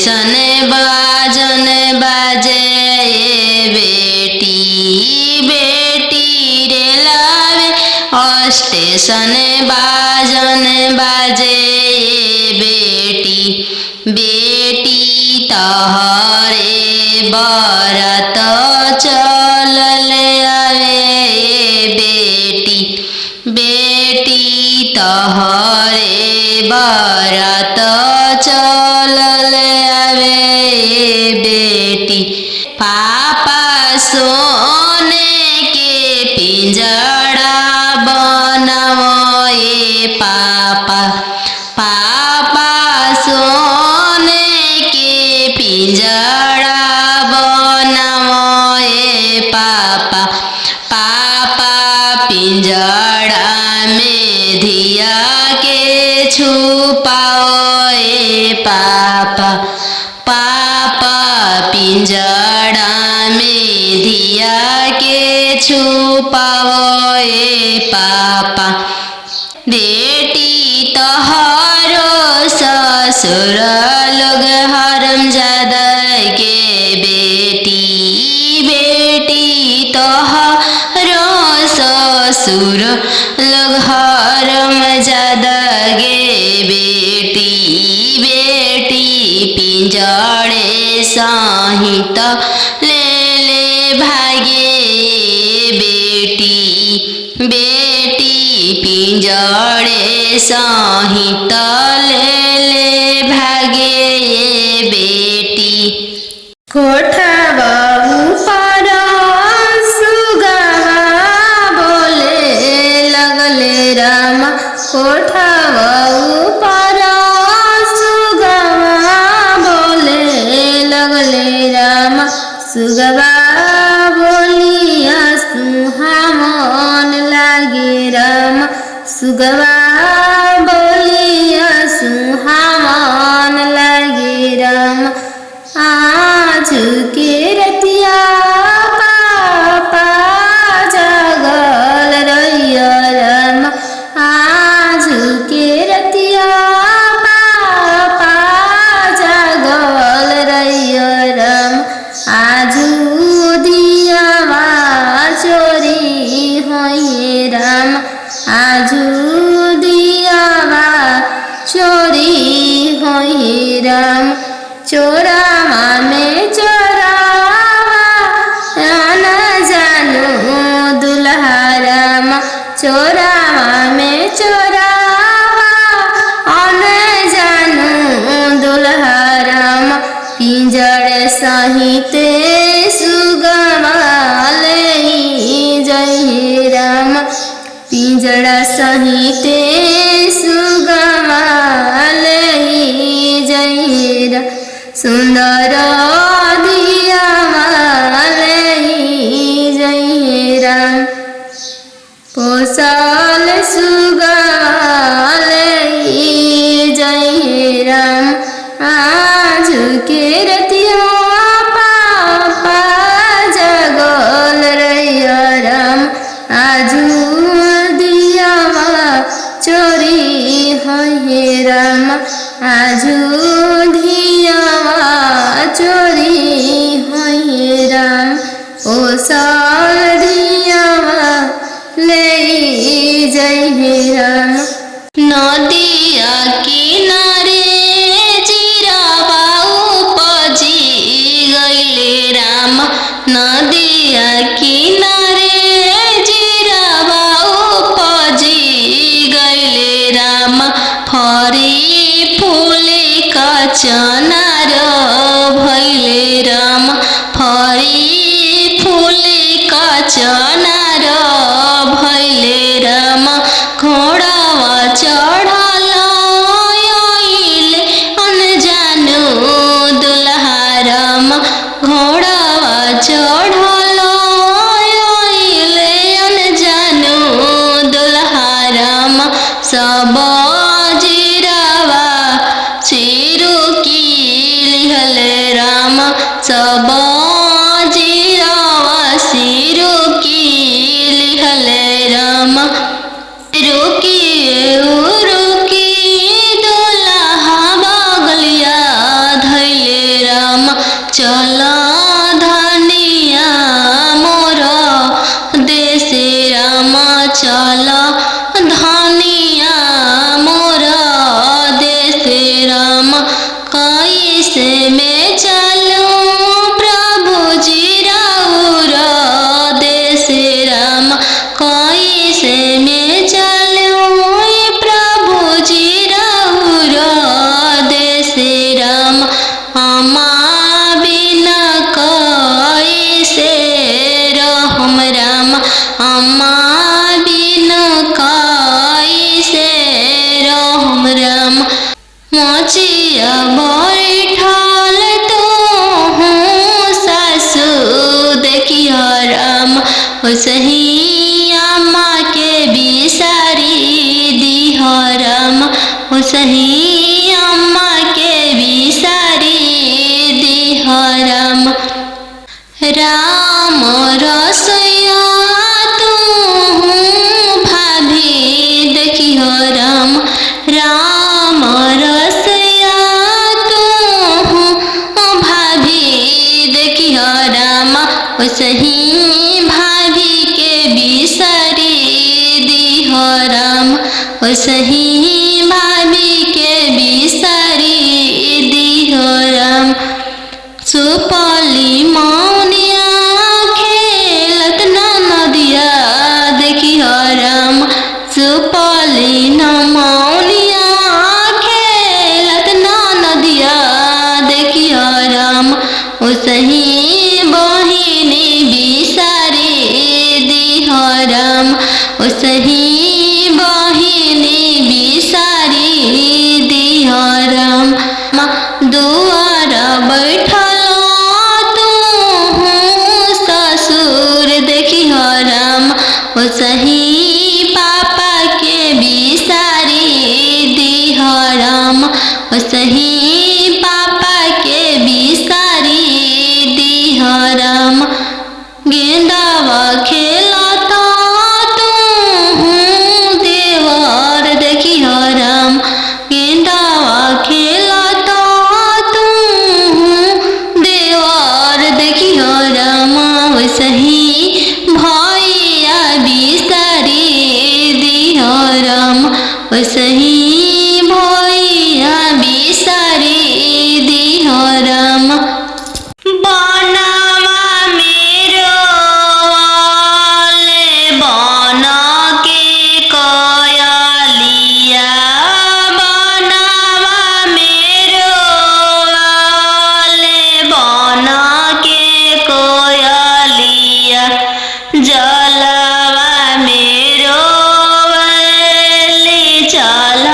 station बाजन बाजे बेटी बेटी रे लावे स्टेशन बाजन बाजे बेटी बेटी तहरे बरत चलल आवे बेटी बेटी तहरे बरत चलल आवे बेटी पापा सोने के पिंजड़ा बनाओ पापा पापा सोने के पिंजड़ा बनाओ पापा पापा पिंजड़ा में धिया के छुपाओ पापा पापा पिंजड़ा में धिया के छुपाओ पापा बेटी तोहरो ससुर लोग हरमजादा के बेटी बेटी तोहरो ससुर लोग हरमजादा गे बेटी बेटी पिंजड़े सहित ले भागे बेटी बेटी पिंजड़े सहित ले भागे बेटी कोठवा ऊपर सुगवा बोले लगले राम कोठवा ऊपर सुगवा बोले लगले राम सुगवा बोलिया सुहावन लागे राम सुगवा बोलिया सुहावन लागे राम आज के रतिया पापा जगल रहिया राम आज के रतिया पापा जगल रहिया राम आजू दियावा चोरी होई राम आजू दियावा चोरी होई राम चोरावा में चोरावा न जानू दुल्हा राम चोरावा में चोरावा न जानू दुल्हा राम पिंजड़ सहिते सुगवा ले जय राम पिंजड़ा सहिते सुगवा ले जय राम सुंदर दियावा ले जय राम पोसल सुगवा ले जय राम आज के रतिया पापा जगल रहिया राम आजू दियावा चोरी होई राम आजू दियावा चोरी होई राम पोसल दियावा ले जय राम नदिया किनारे जीरावा उपजी गइले राम नदिया किनारे जीरावा उपजी गइले राम फरी फूले कचनार भइले राम फरी फूले कचनार भइले राम घोड़ावा चढ़ल आइले अनजानु दुल्हा राम घोड़ावा चढ़ल आइले अनजानु दुल्हा राम सब जीरावा चिरू की लिहले राम सब जीरावा सिरू की लिहले राम रुकी दुल्हा बगलिया धैले चल धनिया मोर देश राम चल धनिया मोर देश राम कैसे में चलूं प्रभु जी राउर देश राम कैसे में चलूं प्रभु जी राउर देश राम अमा बिना कैसे रहम राम अमा बिना कैसे रहम राम मोचिया बैठल तो हूँ सासु देखियो राम सही अम्मा के बिसारी दिह राम सही अम्मा के बिसारी दिह राम राम रसोइया तू भाभी देखियो राम राम रसोइया तू भाभी देखियो राम सही भाभी के बिसारी दिह राम सही भाभी के बिसारी दिह राम सुपली मौनिया खेलत नदिया देखियो राम सुपली न मौनिया खेलत नदिया देखियो राम सही बहिनी बिसारी दिह राम सही बहिनी बिसारी दिह राम दुआर बैठल तू ससुर देखियो राम सही पापा के बिसारी दिह राम सही पापा के बिसारी दिह राम गेंदावा खेलता तू देवर देखियो राम गेंदावा खेलता तू देवर देखियो राम सही भैया बिसारी दिह राम सही भैया बिसारी दिह राम बनवा मेरो वाले बन के कयलिया बनवा मेरो वाले बन के कोयलिया जलवा मेरो वाले चल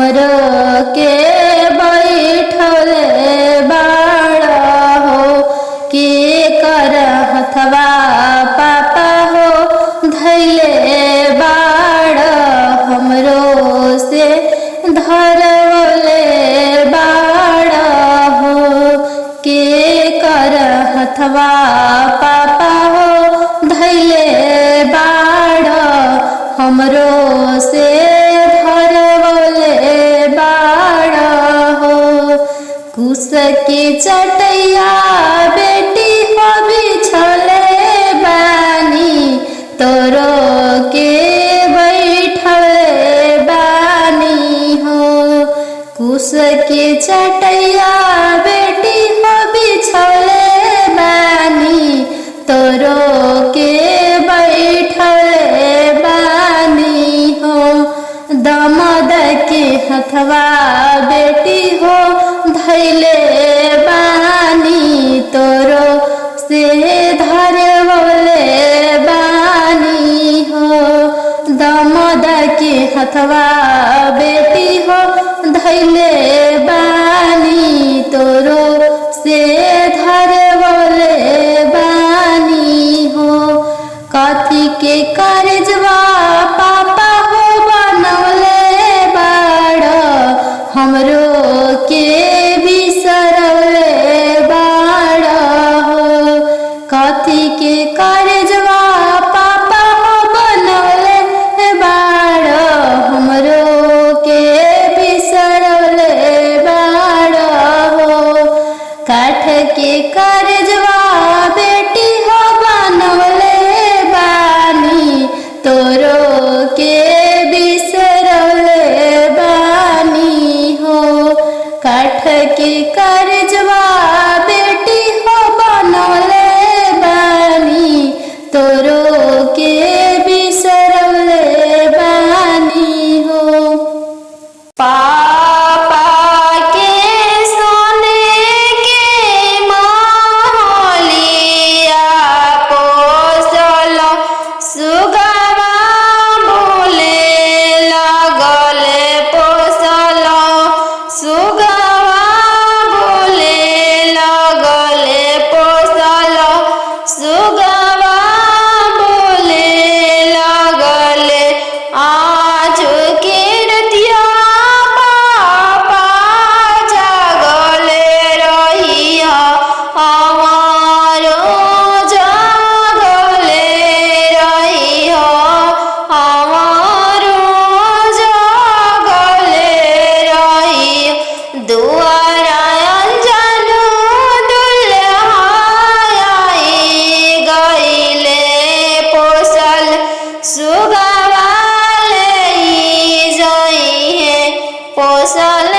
हमरो के बैठले बाड़ा हो के कर हथवा पापा हो धैले बाड़ा हमरो से धरवले बाड़ा हो के कर हथवा पापा हो धैले बाड़ा हमरो से धरवले बाड़ा हो कुश की चटैया बेटी हो बिछले बानी तोरो के बैठले बानी हो कुश की चटैया बेटी हो बिछले बानी तोरो के बैठले बानी हो दमद के हथवा बेटी हो धैले बानी तोरो से धरवले बानी हो दमद के हथवा बेटी हो धैले बानी तोरो से धरवले बानी हो कथी के करजवा पापा हो बनवले बाड़ा हमरो के बिसरवले बाड़ा हो कथी के करजवा पापा हो बनवले बाड़ा हमरो के बिसरवले बाड़ा हो काठ के करजवा बेटी हो बनवले बानी तोरो के बिसरवले बानी हो काठ के करजवा बेटी हो बनवले बानी तोरो के बिसरवले बानी हो पापा के सोने के महलिया पोसल सुगवा बोले लगले पोसल सुगवा बोले लगले पोसल सुगवा बोले लगले आज के रतिया पापा जागले रहिया हमारो जागले रहिया हमारो जागले रहिया दुआरा अंजनु दुल्हाई गईले पोसल सुगवा ले जई है पोसल